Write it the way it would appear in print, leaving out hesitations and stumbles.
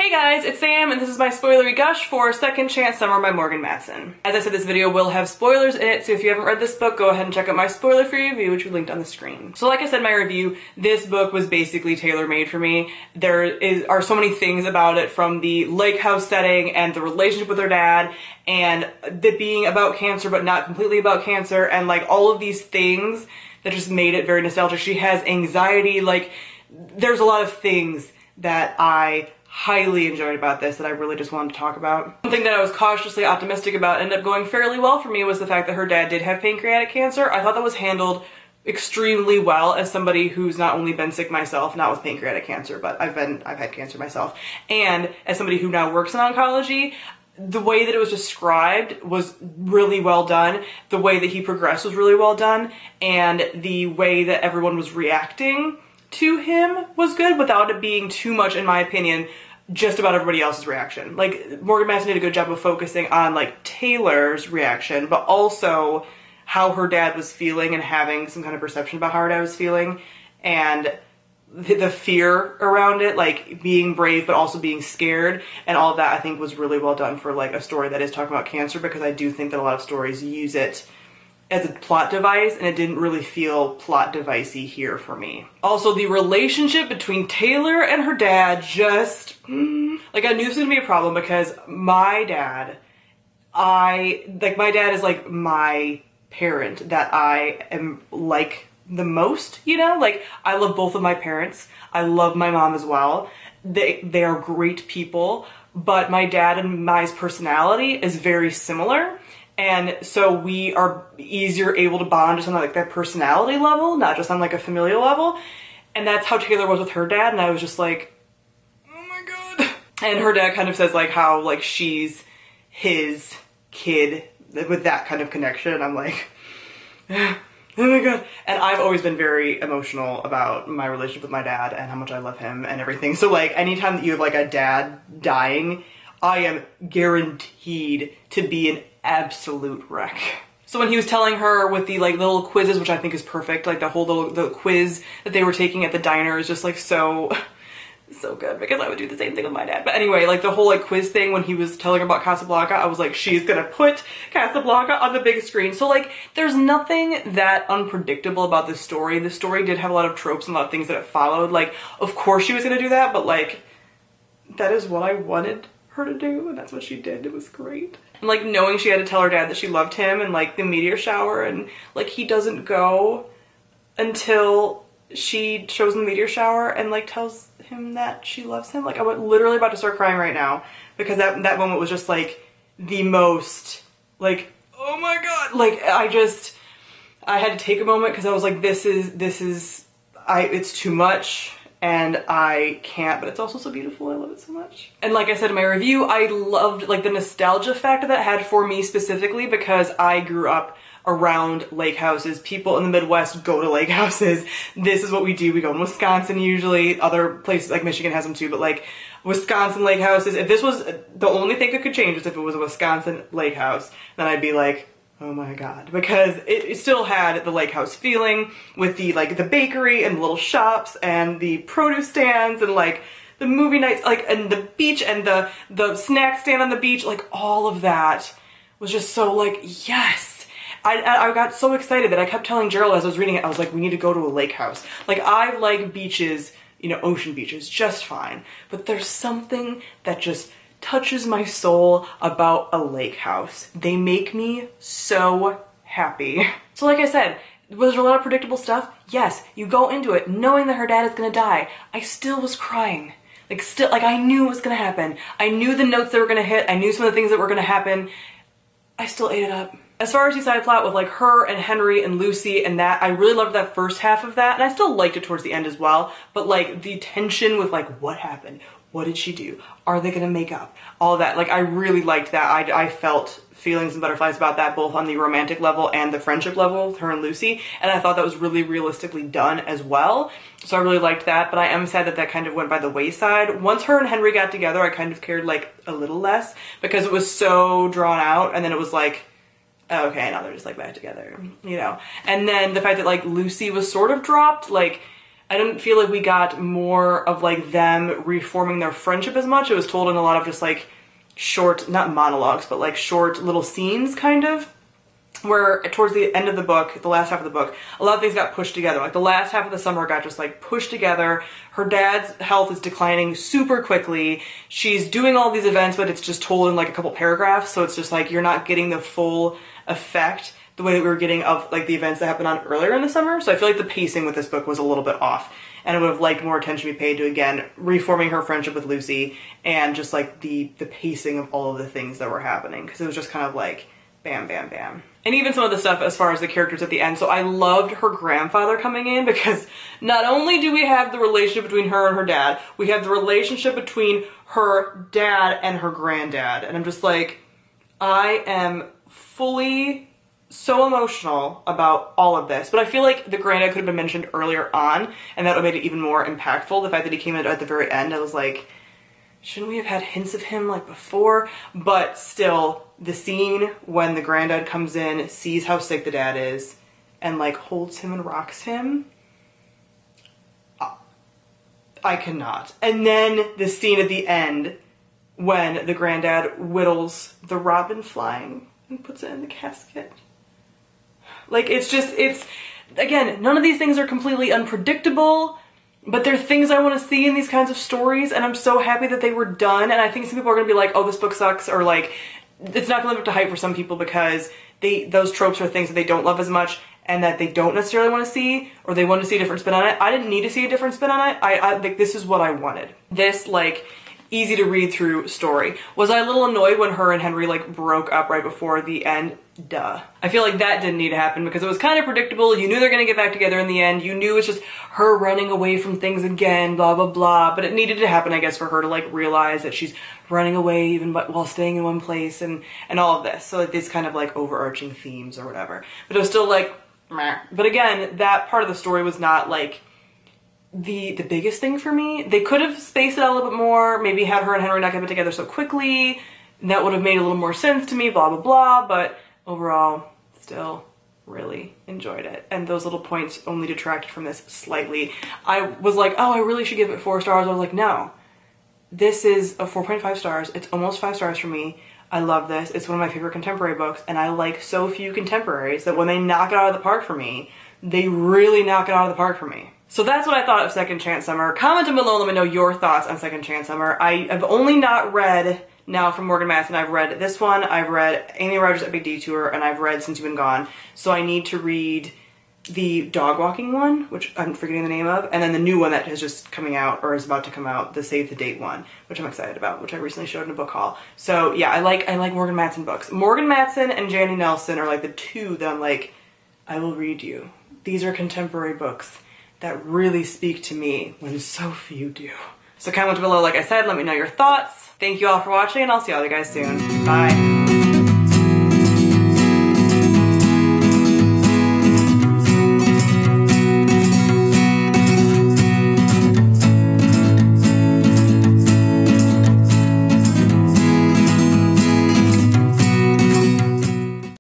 Hey guys, it's Sam and this is my spoilery gush for Second Chance Summer by Morgan Matson. As I said, this video will have spoilers in it, so if you haven't read this book, go ahead and check out my spoiler-free review, which we linked on the screen. So like I said in my review, this book was basically tailor-made for me. There are so many things about it, from the lake house setting and the relationship with her dad, and it being about cancer but not completely about cancer, and like all of these things that just made it very nostalgic. She has anxiety, like there's a lot of things that I highly enjoyed about this that I really just wanted to talk about. One thing that I was cautiously optimistic about ended up going fairly well for me was the fact that her dad did have pancreatic cancer. I thought that was handled extremely well as somebody who's not only been sick myself, not with pancreatic cancer, but I've had cancer myself, and as somebody who now works in oncology. The way that it was described was really well done. The way that he progressed was really well done, and the way that everyone was reacting to him was good without it being too much, in my opinion, just about everybody else's reaction. Like, Morgan Matson did a good job of focusing on like Taylor's reaction, but also how her dad was feeling and having some kind of perception about how her dad was feeling, and the fear around it, like being brave but also being scared, and all of that I think was really well done for like a story that is talking about cancer, because I do think that a lot of stories use it as a plot device, and it didn't really feel plot devicey here for me. Also, the relationship between Taylor and her dad just, like, I knew this was gonna be a problem because my dad is like my parent that I am like the most, you know? Like, I love both of my parents. I love my mom as well. They are great people, but my dad and my personality is very similar. And so we are easier able to bond just on like that personality level, not just on like a familial level. And that's how Taylor was with her dad. And I was just like, oh my God. And her dad kind of says like how like she's his kid with that kind of connection. And I'm like, oh my God. And I've always been very emotional about my relationship with my dad and how much I love him and everything. So like anytime that you have like a dad dying, I am guaranteed to be an absolute wreck. So when he was telling her with the like little quizzes, which I think is perfect, like the whole the quiz that they were taking at the diner is just like so good, because I would do the same thing with my dad. But anyway, like the whole like quiz thing when he was telling her about Casablanca, I was like, she's gonna put Casablanca on the big screen. So like there's nothing that unpredictable about this story. The story did have a lot of tropes and a lot of things that it followed. Like, of course she was gonna do that, but like that is what I wanted her to do, and that's what she did. It was great. And like knowing she had to tell her dad that she loved him, and like the meteor shower, and like he doesn't go until she shows him the meteor shower and like tells him that she loves him. Like I'm literally about to start crying right now, because that moment was just like the most like, oh my God. Like I had to take a moment because I was like, it's too much. And I can't, but it's also so beautiful. I love it so much. And like I said in my review, I loved like the nostalgia factor that had for me specifically, because I grew up around lake houses. People in the Midwest go to lake houses. This is what we do. We go in Wisconsin usually. Other places like Michigan has them too, but like Wisconsin lake houses. If this was the only thing that could change is if it was a Wisconsin lake house, then I'd be like, oh my God, because it still had the lake house feeling with the like the bakery and the little shops and the produce stands and like the movie nights, like, and the beach and the snack stand on the beach. Like all of that was just so like, yes. I got so excited that I kept telling Gerald as I was reading it, I was like, we need to go to a lake house. Like I like beaches, you know, ocean beaches just fine, but there's something that just touches my soul about a lake house. They make me so happy. So like I said, was there a lot of predictable stuff? Yes. You go into it knowing that her dad is gonna die. I still was crying. Like I knew it was gonna happen. I knew the notes that were gonna hit. I knew some of the things that were gonna happen. I still ate it up. As far as the side plot with like her and Henry and Lucy and that, I really loved that first half of that, and I still liked it towards the end as well, but like the tension with like what happened, what did she do, are they gonna make up, all that, like I really liked that. I felt feelings and butterflies about that, both on the romantic level and the friendship level with her and Lucy, and I thought that was really realistically done as well, so I really liked that. But I am sad that that kind of went by the wayside. Once her and Henry got together, I kind of cared like a little less, because it was so drawn out, and then it was like, oh, okay, now they're just like back together, you know. And then the fact that like Lucy was sort of dropped, like I didn't feel like we got more of like them reforming their friendship as much. It was told in a lot of just like short, not monologues, but like short little scenes kind of, where towards the end of the book, the last half of the book, a lot of things got pushed together. Like the last half of the summer got just like pushed together. Her dad's health is declining super quickly. She's doing all these events, but it's just told in like a couple paragraphs. So it's just like, you're not getting the full effect the way that we were getting of like the events that happened on earlier in the summer. So I feel like the pacing with this book was a little bit off, and I would have liked more attention to be paid to, again, reforming her friendship with Lucy and just like the pacing of all of the things that were happening. Cause it was just kind of like bam, bam, bam. And even some of the stuff as far as the characters at the end. So I loved her grandfather coming in, because not only do we have the relationship between her and her dad, we have the relationship between her dad and her granddad. And I'm just like, I am fully so emotional about all of this. But I feel like the granddad could have been mentioned earlier on, and that would have made it even more impactful. The fact that he came in at the very end, I was like, shouldn't we have had hints of him like before? But still, the scene when the granddad comes in, sees how sick the dad is, and like holds him and rocks him, I cannot. And then the scene at the end when the granddad whittles the robin flying and puts it in the casket. Like, it's just, it's, again, none of these things are completely unpredictable, but they're things I want to see in these kinds of stories, and I'm so happy that they were done. And I think some people are going to be like, oh, this book sucks, or like, it's not going to live up to hype for some people because those tropes are things that they don't love as much and that they don't necessarily want to see, or they want to see a different spin on it. I didn't need to see a different spin on it. I think this is what I wanted. This, like, easy to read through story. Was I a little annoyed when her and Henry like broke up right before the end? Duh. I feel like that didn't need to happen because it was kind of predictable. You knew they're gonna get back together in the end. You knew it's just her running away from things again, blah, blah, blah. But it needed to happen, I guess, for her to like realize that she's running away even while staying in one place and all of this. So like these kind of like overarching themes or whatever. But it was still like, meh. But again, that part of the story was not like the biggest thing for me. They could have spaced it out a little bit more, maybe had her and Henry not get back together so quickly. That would have made a little more sense to me, blah, blah, blah. But overall, still really enjoyed it. And those little points only detracted from this slightly. I was like, oh, I really should give it 4 stars. I was like, no. This is a 4.5 stars. It's almost 5 stars for me. I love this. It's one of my favorite contemporary books, and I like so few contemporaries that when they knock it out of the park for me, they really knock it out of the park for me. So that's what I thought of Second Chance Summer. Comment down below, let me know your thoughts on Second Chance Summer. I have only not read now from Morgan Matson. I've read this one, I've read Amy Rogers' Epic Detour, and I've read Since You've Been Gone. So I need to read the dog walking one, which I'm forgetting the name of, and then the new one that is just coming out, or is about to come out, the Save the Date one, which I'm excited about, which I recently showed in a book haul. So yeah, I like Morgan Matson books. Morgan Matson and Jandy Nelson are like the two that I'm like, I will read you. These are contemporary books that really speak to me when so few do. So comment below, like I said, let me know your thoughts. Thank you all for watching, and I'll see all you guys soon. Bye.